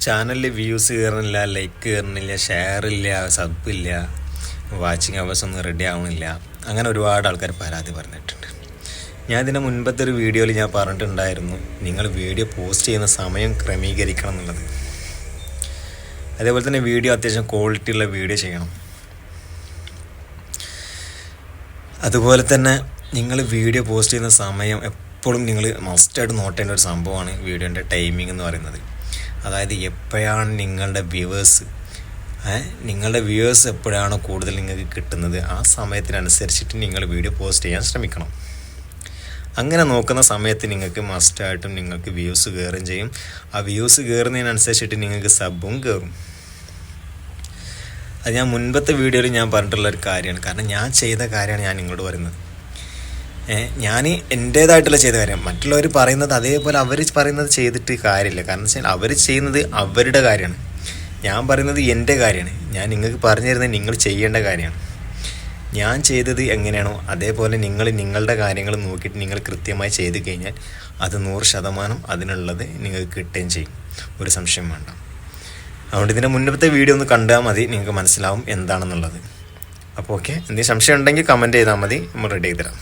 ചാനലിൽ വ്യൂസ് കയറുന്നില്ല, ലൈക്ക് കയറുന്നില്ല, ഷെയർ ഇല്ല, സബ് ഇല്ല, വാച്ചിങ് അവേഴ്സ് ഒന്നും റെഡി ആവുന്നില്ല. അങ്ങനെ ഒരുപാട് ആൾക്കാർ പരാതി പറഞ്ഞിട്ടുണ്ട്. ഞാൻ ഇതിൻ്റെ മുൻപത്തെ ഒരു വീഡിയോയിൽ ഞാൻ പറഞ്ഞിട്ടുണ്ടായിരുന്നു, നിങ്ങൾ വീഡിയോ പോസ്റ്റ് ചെയ്യുന്ന സമയം ക്രമീകരിക്കണം എന്നുള്ളത്. അതേപോലെ തന്നെ വീഡിയോ അത്യാവശ്യം ക്വാളിറ്റി ഉള്ള വീഡിയോ ചെയ്യണം. അതുപോലെ തന്നെ നിങ്ങൾ വീഡിയോ പോസ്റ്റ് ചെയ്യുന്ന സമയം എപ്പോഴും നിങ്ങൾ മസ്റ്റായിട്ട് നോട്ട് ചെയ്യേണ്ട ഒരു സംഭവമാണ് വീഡിയോൻ്റെ ടൈമിംഗ് എന്ന് പറയുന്നത്. അതായത് എപ്പോഴാണ് നിങ്ങളുടെ വ്യൂവേഴ്സ് എപ്പോഴാണോ കൂടുതൽ നിങ്ങൾക്ക് കിട്ടുന്നത് ആ സമയത്തിനനുസരിച്ചിട്ട് നിങ്ങൾ വീഡിയോ പോസ്റ്റ് ചെയ്യാൻ ശ്രമിക്കണം. അങ്ങനെ നോക്കുന്ന സമയത്ത് നിങ്ങൾക്ക് മസ്റ്റായിട്ടും നിങ്ങൾക്ക് വ്യൂസ് കയറുകയും ചെയ്യും. ആ വ്യൂസ് കയറുന്നതിനനുസരിച്ചിട്ട് നിങ്ങൾക്ക് സബും കയറും. അത് ഞാൻ മുൻപത്തെ വീഡിയോയിൽ ഞാൻ പറഞ്ഞിട്ടുള്ളൊരു കാര്യമാണ്. കാരണം ഞാൻ ചെയ്ത കാര്യമാണ് ഞാൻ നിങ്ങളോട് പറയുന്നത്. ഞാൻ എൻ്റേതായിട്ടുള്ള ചെയ്ത കാര്യം. മറ്റുള്ളവർ പറയുന്നത് അതേപോലെ അവർ പറയുന്നത് ചെയ്തിട്ട് കാര്യമില്ല. കാരണം വെച്ചാൽ അവർ ചെയ്യുന്നത് അവരുടെ കാര്യമാണ്, ഞാൻ പറയുന്നത് എൻ്റെ കാര്യമാണ്. ഞാൻ നിങ്ങൾക്ക് പറഞ്ഞു തരുന്നത് നിങ്ങൾ ചെയ്യേണ്ട കാര്യമാണ്. ഞാൻ ചെയ്തത് എങ്ങനെയാണോ അതേപോലെ നിങ്ങൾ നിങ്ങളുടെ കാര്യങ്ങൾ നോക്കിയിട്ട് നിങ്ങൾ കൃത്യമായി ചെയ്ത് കഴിഞ്ഞാൽ അത് 100% അതിനുള്ളത് നിങ്ങൾക്ക് കിട്ടുകയും ചെയ്യും. ഒരു സംശയം വേണ്ട. അതുകൊണ്ട് ഇതിൻ്റെ മുന്നത്തെ വീഡിയോ ഒന്ന് കണ്ടാൽ മതി, നിങ്ങൾക്ക് മനസ്സിലാവും എന്താണെന്നുള്ളത്. അപ്പോൾ ഓക്കെ, എന്തെങ്കിലും സംശയം ഉണ്ടെങ്കിൽ കമൻറ്റ് ചെയ്താൽ മതി, നമ്മൾ റെഡി ചെയ്ത് തരാം.